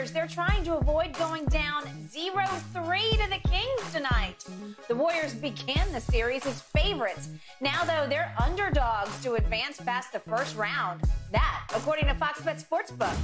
Warriors, they're trying to avoid going down 0-3 to the Kings tonight. The Warriors began the series as favorites. Now, though, they're underdogs to advance past the first round. That, according to Fox Bet Sportsbook.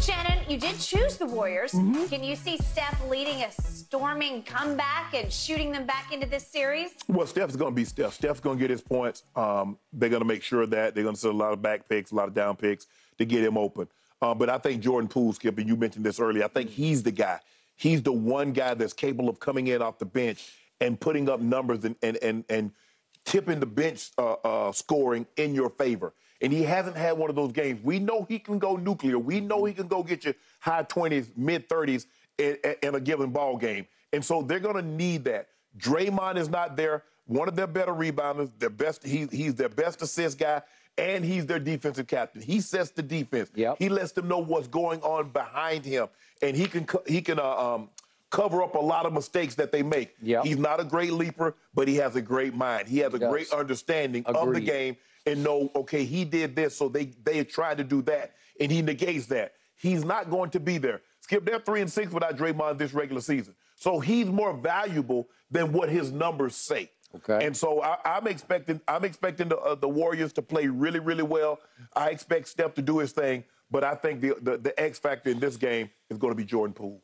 Shannon, you did choose the Warriors. Can you see Steph leading a storming comeback and shooting them back into this series? Well, Steph's going to be Steph. Steph's going to get his points. They're going to make sure that they're going to set a lot of back picks, a lot of down picks to get him open. But I think Jordan Poole, Skip, and you mentioned this earlier, I think he's the guy. He's the one guy that's capable of coming in off the bench and putting up numbers and tipping the bench scoring in your favor. And he hasn't had one of those games. We know he can go nuclear. We know he can go get you high 20s, mid 30s in a given ball game. And so they're going to need that. Draymond is not there. One of their better rebounders, their best. He's their best assist guy, and he's their defensive captain. He sets the defense. He lets them know what's going on behind him, and he can cover up a lot of mistakes that they make. He's not a great leaper, but he has a great mind. He has a great understanding of the game and know, okay, he did this, so they tried to do that, and he negates that. He's not going to be there. Skip, they're 3-6 without Draymond this regular season. So he's more valuable than what his numbers say. And so I'm expecting the Warriors to play really, really well. I expect Steph to do his thing, but I think the X factor in this game is going to be Jordan Poole.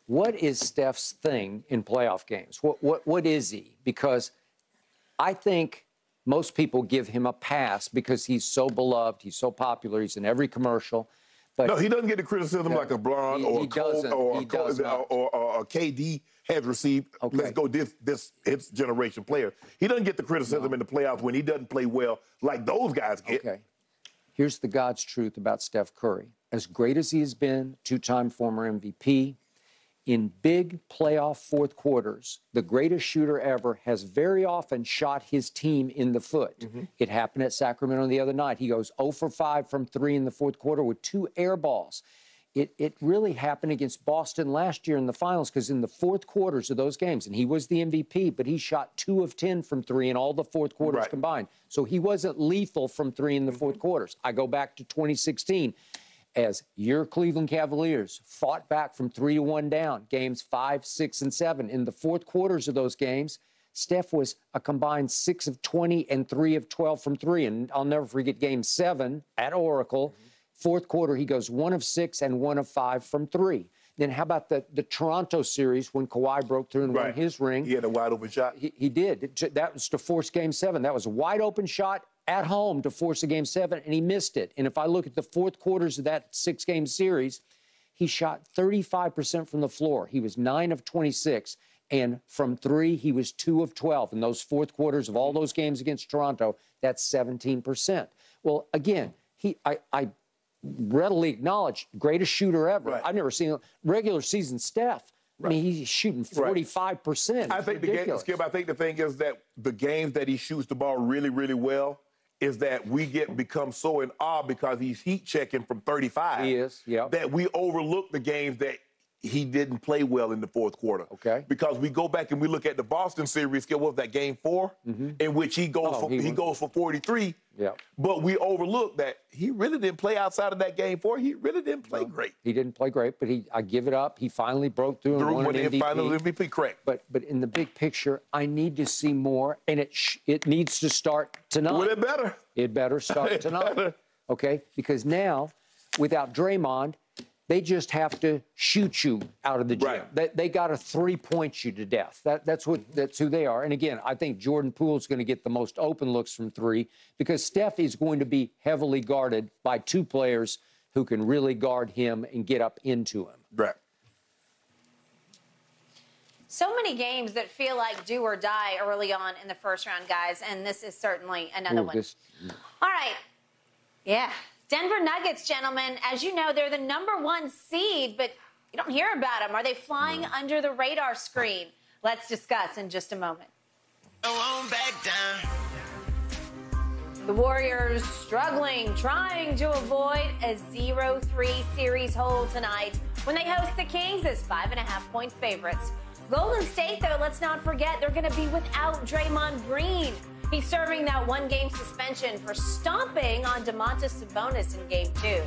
What is Steph's thing in playoff games? What is he? Because I think most people give him a pass because he's so beloved, he's so popular, he's in every commercial. But no, he doesn't get the criticism like a Bron or a Cole or a KD has received. Let's go this generation player. He doesn't get the criticism in the playoffs when he doesn't play well like those guys get. Here's the God's truth about Steph Curry. As great as he has been, two-time former MVP, in big playoff fourth quarters, the greatest shooter ever has very often shot his team in the foot. It happened at Sacramento the other night. He goes 0 for 5 from 3 in the fourth quarter with 2 air balls. It really happened against Boston last year in the finals because in the fourth quarters of those games, and he was the MVP, but he shot 2 of 10 from 3 in all the fourth quarters combined. So he wasn't lethal from 3 in the fourth quarters. I go back to 2016. As your Cleveland Cavaliers fought back from 3-1 down, games 5, 6, and 7. In the fourth quarters of those games, Steph was a combined 6 of 20 and 3 of 12 from 3. And I'll never forget Game 7 at Oracle. Fourth quarter, he goes 1 of 6 and 1 of 5 from 3. Then how about the Toronto series when Kawhi broke through and won his ring? He had a wide open shot. He did. That was to force Game 7. That was a wide open shot at home to force a Game 7, and he missed it. And if I look at the fourth quarters of that 6-game series, he shot 35% from the floor. He was 9 of 26. And from 3, he was 2 of 12. In those fourth quarters of all those games against Toronto, that's 17%. Well, again, I readily acknowledge greatest shooter ever. I've never seen a regular season Steph. I mean, he's shooting 45%. I think Skip, I think the thing is that the games that he shoots the ball really, really well is that we become so in awe because he's heat checking from 35. He is, that we overlook the games that he didn't play well in the fourth quarter. Because we go back and we look at the Boston series, what was that, Game 4, in which he goes for 43. But we overlook that he really didn't play outside of that Game 4. He really didn't play great. He didn't play great, but I give it up. He finally broke through and won an MVP. Final MVP, correct. But in the big picture, I need to see more, and it needs to start tonight. Well, it better. It better start tonight. Because now, without Draymond, they just have to shoot you out of the gym. They got to three-point you to death. That's who they are. And again, I think Jordan Poole's going to get the most open looks from 3 because Steph is going to be heavily guarded by 2 players who can really guard him and get up into him. So many games that feel like do or die early on in the first round, guys, and this is certainly another one. All right. Denver Nuggets, gentlemen, as you know, they're the #1 seed, but you don't hear about them. Are they flying under the radar screen? Let's discuss in just a moment. The Warriors struggling, trying to avoid a 0-3 series hold tonight when they host the Kings as 5.5-point favorites. Golden State, though, let's not forget, they're going to be without Draymond Green. He's serving that 1-game suspension for stomping on Domantas Sabonis in Game 2.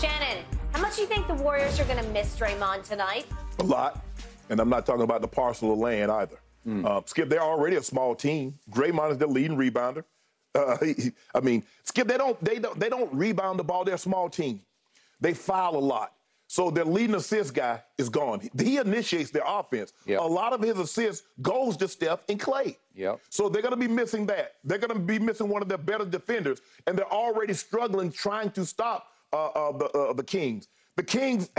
Shannon, How much do you think the Warriors are going to miss Draymond tonight? A lot. And I'm not talking about the parcel of land either. Skip, they're already a small team. Draymond is the leading rebounder. I mean, Skip, they don't rebound the ball. They're a small team. They foul a lot. So their leading assist guy is gone. He initiates their offense. Yep. A lot of his assists goes to Steph and Clay. Yep. So they're going to be missing that. They're going to be missing one of their better defenders, and they're already struggling trying to stop the Kings. The Kings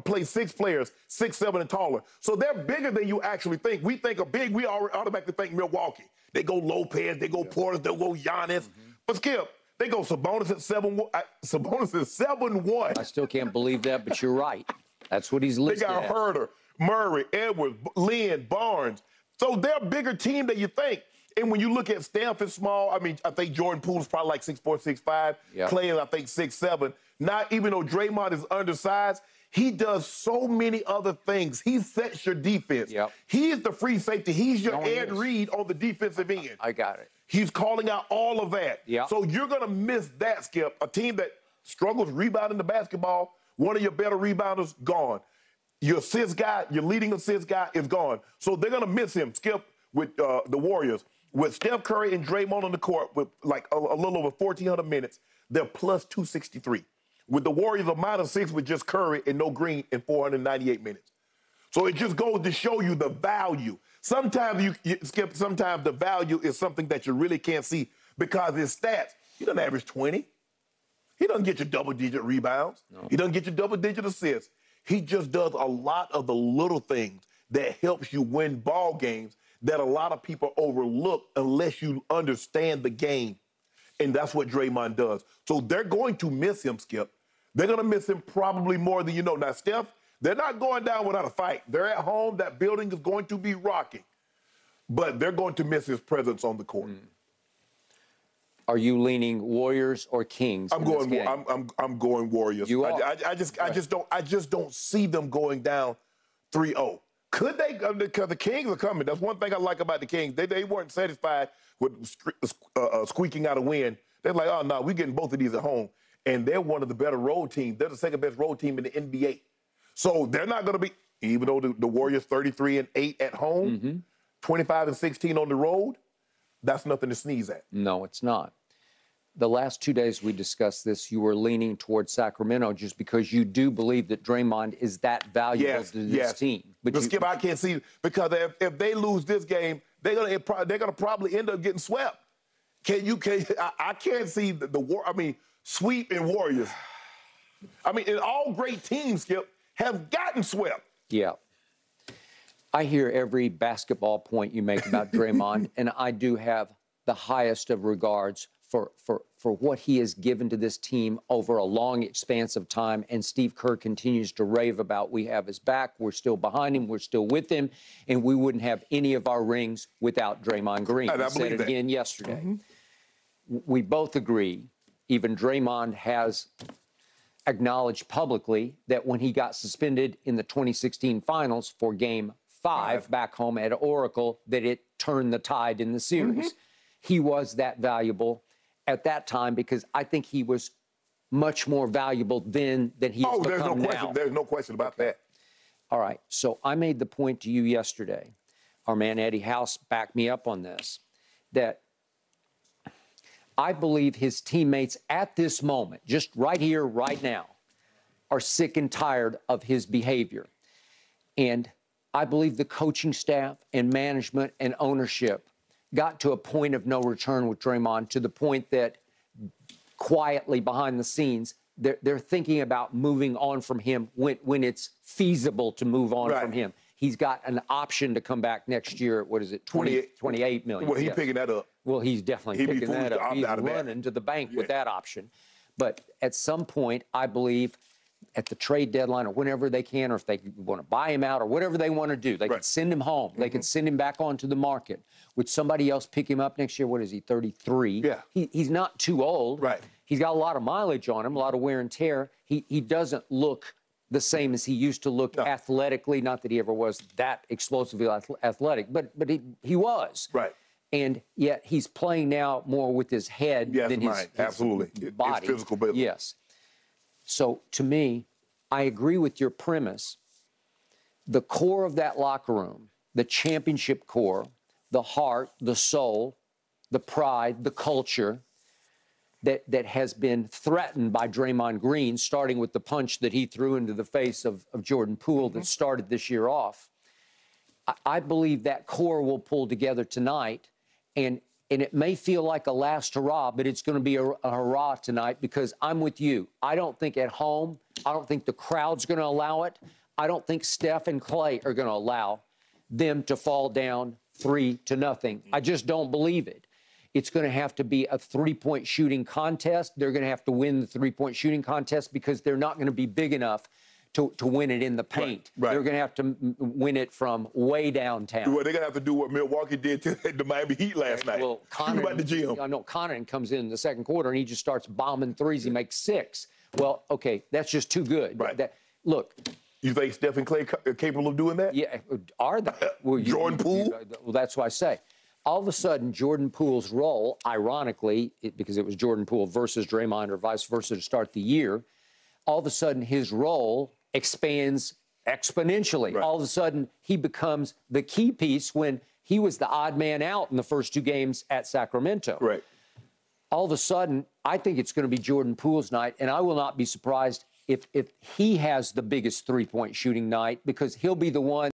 play 6 players, 6'7" and taller. So they're bigger than you actually think. We think of big, we automatically think Milwaukee. They go Lopez, they go Porter, they go Giannis. But Skip, they go Sabonis at 7'1". Sabonis is 7'1". I still can't believe that, but you're right. That's what he's listed They got at. Herter, Murray, Edwards, Lynn, Barnes. So they're a bigger team than you think. And when you look at Steph, it's small. I mean, I think Jordan Poole is probably like 6'4", 6'5". Yep. Clay is, I think, 6'7". Not even though Draymond is undersized, he does so many other things. He sets your defense. Yep. He is the free safety. He's your No, he Ed is. Reed on the defensive end. I got it. He's calling out all of that. Yeah. So you're going to miss that, Skip. A team that struggles rebounding the basketball, one of your better rebounders, gone. Your assist guy, your leading assist guy is gone. So they're going to miss him, Skip, with the Warriors. With Steph Curry and Draymond on the court with like a little over 1,400 minutes, they're plus 263. With the Warriors, a -6 with just Curry and no Green in 498 minutes. So it just goes to show you the value. Sometimes Skip, sometimes the value is something that you really can't see because his stats, he doesn't average 20. He doesn't get you double-digit rebounds. No. He doesn't get you double-digit assists. He just does a lot of the little things that helps you win ball games that a lot of people overlook unless you understand the game. And that's what Draymond does. So they're going to miss him, Skip. They're going to miss him probably more than you know. Now, Steph, they're not going down without a fight. They're at home. That building is going to be rocking. But they're going to miss his presence on the court. Are you leaning Warriors or Kings? I'm going Warriors. You are. I just don't see them going down 3-0. Could they? Because the Kings are coming. That's one thing I like about the Kings. They weren't satisfied with squeaking out a win. They're like, oh, no, we're getting both of these at home. And they're one of the better road teams. They're the second best road team in the NBA. So they're not going to be, even though the Warriors 33-8 at home, 25-16 on the road, that's nothing to sneeze at. No, it's not. The last 2 days we discussed this, you were leaning towards Sacramento just because you do believe that Draymond is that valuable to this team. But Skip, I can't see, because if they lose this game, they're gonna probably end up getting swept. I can't see the war. I mean, sweep and Warriors. I mean, and all great teams, Skip, have gotten swept. Yeah. I hear every basketball point you make about Draymond, and I do have the highest of regards for what he has given to this team over a long expanse of time. And Steve Kerr continues to rave about, we have his back, we're still behind him, we're still with him, and we wouldn't have any of our rings without Draymond Green. And I said it again yesterday. We both agree, even Draymond has acknowledged publicly that when he got suspended in the 2016 finals for Game 5 back home at Oracle, that it turned the tide in the series. He was that valuable at that time because I think he was much more valuable then than he has become now. There's no question about that. All right, so I made the point to you yesterday, our man Eddie House backed me up on this, that I believe his teammates at this moment, just right here, right now, are sick and tired of his behavior. And I believe the coaching staff and management and ownership got to a point of no return with Draymond, to the point that quietly behind the scenes, they're thinking about moving on from him when it's feasible to move on from him. He's got an option to come back next year at, what is it, 28 million. Well, he's picking that up. Well, he's definitely picking that up. He's running to the bank with that option. But at some point, I believe, at the trade deadline or whenever they can, or if they want to buy him out or whatever they want to do, they could send him home. They could send him back onto the market. Would somebody else pick him up next year? What is he, 33? Yeah. He's not too old. Right. He's got a lot of mileage on him, a lot of wear and tear. He doesn't look the same as he used to look athletically. Not that he ever was that explosively athletic, but he was. Right. And yet he's playing now more with his head than his body. His physical ability. Yes. So to me, I agree with your premise. The core of that locker room, the championship core, the heart, the soul, the pride, the culture that has been threatened by Draymond Green, starting with the punch that he threw into the face of Jordan Poole that started this year off. I believe that core will pull together tonight, and it may feel like a last hurrah, but it's going to be a hurrah tonight because I'm with you. I don't think at home, I don't think the crowd's going to allow it. I don't think Steph and Clay are going to allow them to fall down 3-0. I just don't believe it. It's going to have to be a three-point shooting contest. They're going to have to win the three-point shooting contest because they're not going to be big enough to win it in the paint. Right. They're going to have to win it from way downtown. Well, they're going to have to do what Milwaukee did to the Miami Heat last night. Well, about the gym. I know Connaughton comes in the second quarter and he just starts bombing threes. He makes 6. Well, okay, that's just too good. Right. Look. You think Steph and Clay are capable of doing that? Yeah, are they? Well, Jordan Poole? Well, that's what I say. All of a sudden, Jordan Poole's role, ironically, because it was Jordan Poole versus Draymond or vice versa to start the year, all of a sudden his role expands exponentially. Right. All of a sudden, he becomes the key piece when he was the odd man out in the first 2 games at Sacramento. Right. All of a sudden, I think it's going to be Jordan Poole's night, and I will not be surprised if he has the biggest three-point shooting night because he'll be the one